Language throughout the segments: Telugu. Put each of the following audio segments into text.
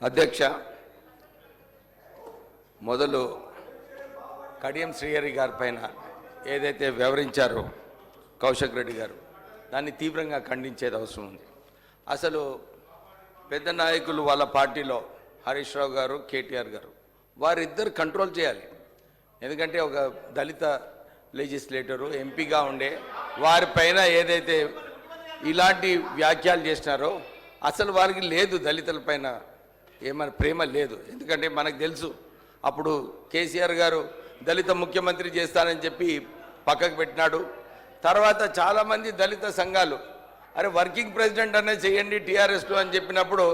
అధ్యక్ష, మొదలు కడియం శ్రీహరి గారి పైన ఏదైతే వివరించారో కౌశిక్ రెడ్డి గారు, దాన్ని తీవ్రంగా ఖండించేది అవసరం ఉంది. అసలు పెద్ద నాయకులు వాళ్ళ పార్టీలో హరీష్ రావు గారు, కేటీఆర్ గారు, వారిద్దరు కంట్రోల్ చేయాలి. ఎందుకంటే ఒక దళిత లెజిస్లేటరు ఎంపీగా ఉండే వారిపైన ఏదైతే ఇలాంటి వ్యాఖ్యలు చేసినారో అసలు వారికి లేదు, దళితులపైన ఏమైనా ప్రేమ లేదు. ఎందుకంటే మనకు తెలుసు, అప్పుడు కేసీఆర్ గారు దళిత ముఖ్యమంత్రి చేస్తానని చెప్పి పక్కకు పెట్టినాడు. తర్వాత చాలామంది దళిత సంఘాలు అరే వర్కింగ్ ప్రెసిడెంట్ అనేది చేయండి టీఆర్ఎస్లో అని చెప్పినప్పుడు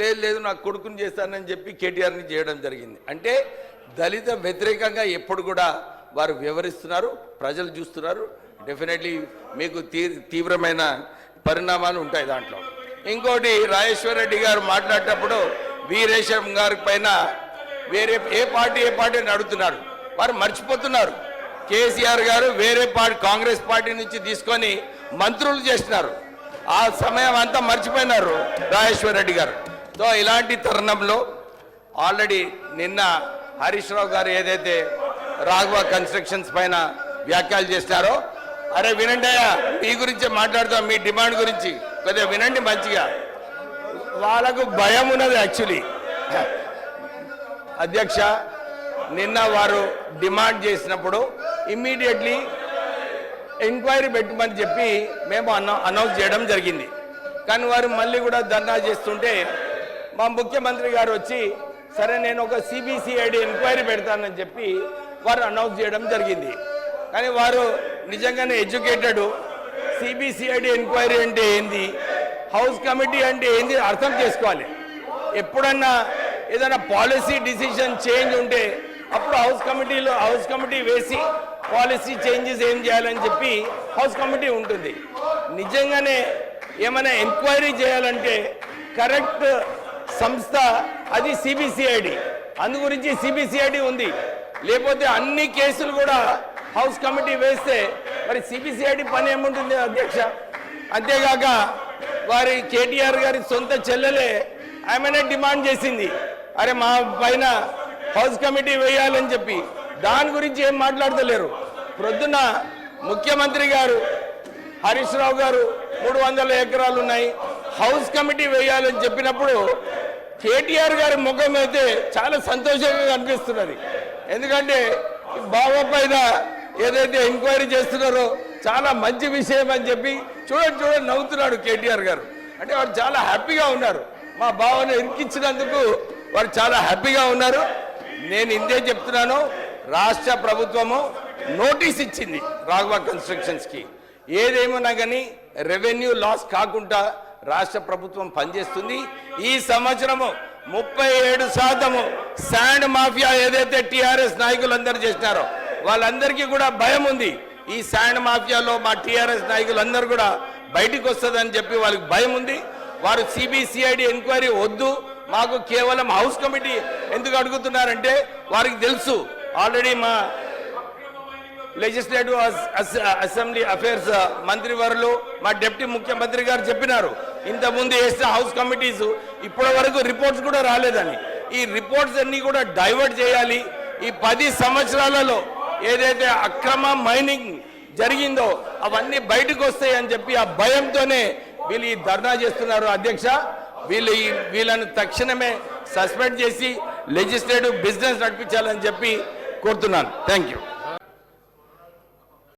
లేదు నాకు కొడుకుని చేస్తానని చెప్పి కేటీఆర్ని చేయడం జరిగింది. అంటే దళిత వ్యతిరేకంగా ఎప్పుడు కూడా వారు వివరిస్తున్నారు, ప్రజలు చూస్తున్నారు. డెఫినెట్లీ మీకు తీవ్రమైన పరిణామాలు ఉంటాయి దాంట్లో. ఇంకోటి, రాజేశ్వర్ రెడ్డి గారు మాట్లాడేటప్పుడు వీరేశం గారి పైన వేరే ఏ పార్టీ అని అడుగుతున్నారు. వారు మర్చిపోతున్నారు, కేసీఆర్ గారు వేరే పార్టీ కాంగ్రెస్ పార్టీ నుంచి తీసుకొని మంత్రులు చేస్తున్నారు. ఆ సమయం అంతా మర్చిపోయినారు రాజేశ్వర్ రెడ్డి గారు. సో ఇలాంటి తరుణంలో ఆల్రెడీ నిన్న హరీష్ రావు గారు ఏదైతే రాఘవ కన్స్ట్రక్షన్స్ పైన వ్యాఖ్యలు చేస్తారో, అరే వినండి అయ్యా, మీ గురించే మాట్లాడుతాం, మీ డిమాండ్ గురించి కొద్దిగా వినండి మంచిగా. వాళ్ళకు భయం ఉన్నది యాక్చువల్లీ. అధ్యక్ష, నిన్న వారు డిమాండ్ చేసినప్పుడు ఇమ్మీడియట్లీ ఎంక్వైరీ పెట్టమని చెప్పి మేము అనౌన్స్ చేయడం జరిగింది. కానీ వారు మళ్ళీ కూడా ధర్నా చేస్తుంటే మా ముఖ్యమంత్రి గారు వచ్చి సరే నేను ఒక సిబిసిఐడి ఎంక్వైరీ పెడతానని చెప్పి వారు అనౌన్స్ చేయడం జరిగింది. కానీ వారు నిజంగానే ఎడ్యుకేటెడ్. సిబిసిఐడి ఎంక్వైరీ అంటే ఏంది, హౌస్ కమిటీ అంటే ఏంది అర్థం చేసుకోవాలి. ఎప్పుడన్నా ఏదైనా పాలసీ డిసిషన్ చేంజ్ ఉంటే అప్పుడు హౌస్ కమిటీ వేసి పాలసీ చేంజెస్ ఏం చేయాలని చెప్పి హౌస్ కమిటీ ఉంటుంది. నిజంగానే ఏమైనా ఎంక్వైరీ చేయాలంటే కరెక్ట్ సంస్థ అది సిబిసిఐడి. అందు గురించి సిబిసిఐడి ఉంది. లేకపోతే అన్ని కేసులు కూడా హౌస్ కమిటీ వేస్తే మరి సిబిసిఐడి పని ఏముంటుంది అధ్యక్ష? అంతేగాక వారి కేటీఆర్ గారి సొంత చెల్లెలే ఆమెనే డిమాండ్ చేసింది, అరే మా పైన హౌస్ కమిటీ వేయాలని చెప్పి. దాని గురించి ఏం మాట్లాడతలేరు. ప్రొద్దున ముఖ్యమంత్రి గారు హరీష్ రావు గారు 300 ఎకరాలు ఉన్నాయి, హౌస్ కమిటీ వేయాలని చెప్పినప్పుడు కేటీఆర్ గారి ముఖం అయితే చాలా సంతోషంగా కనిపిస్తున్నది. ఎందుకంటే బాబా పైన ఏదైతే ఎంక్వైరీ చేస్తున్నారో చాలా మంచి విషయం అని చెప్పి చూడండి నవ్వుతున్నాడు కేటీఆర్ గారు. అంటే వారు చాలా హ్యాపీగా ఉన్నారు. మా బావను ఇరికించినందుకు వారు చాలా హ్యాపీగా ఉన్నారు. నేను ఇంతే చెప్తున్నాను, రాష్ట్ర ప్రభుత్వము నోటీస్ ఇచ్చింది రాఘవ కన్స్ట్రక్షన్స్కి. ఏదేమన్నా కానీ రెవెన్యూ లాస్ కాకుండా రాష్ట్ర ప్రభుత్వం పనిచేస్తుంది. ఈ సంవత్సరము 37% శాండ్ మాఫియా ఏదైతే టీఆర్ఎస్ నాయకులందరూ చేసినారో వాళ్ళందరికీ కూడా భయం ఉంది. ఈ శాండ్ మాఫియాలో మా టీఆర్ఎస్ నాయకులందరూ కూడా బయటికి వస్తుందని చెప్పి వాళ్ళకి భయం ఉంది. వారు సిబిసిఐడి ఎంక్వైరీ వద్దు, మాకు కేవలం హౌస్ కమిటీ ఎందుకు అడుగుతున్నారంటే వారికి తెలుసు ఆల్రెడీ మా లెజిస్లేటివ్ అసెంబ్లీ అఫేర్స్ మంత్రివర్యులు మా డిప్యూటీ ముఖ్యమంత్రి గారు చెప్పినారు, ఇంతకుముందు వేసిన హౌస్ కమిటీస్ ఇప్పటి వరకు రిపోర్ట్స్ కూడా రాలేదని. ఈ రిపోర్ట్స్ అన్ని కూడా డైవర్ట్ చేయాలి. ఈ 10 సంవత్సరాలలో ఏదైతే అక్రమ మైనింగ్ జరిగిందో అవన్నీ బయటకు వస్తాయని చెప్పి ఆ భయంతోనే వీళ్ళు ఈ ధర్నా చేస్తున్నారు. అధ్యక్ష, వీళ్ళను తక్షణమే సస్పెండ్ చేసి లెజిస్లేటివ్ బిజినెస్ నడిపించాలని చెప్పి కోరుతున్నాను. Thank you.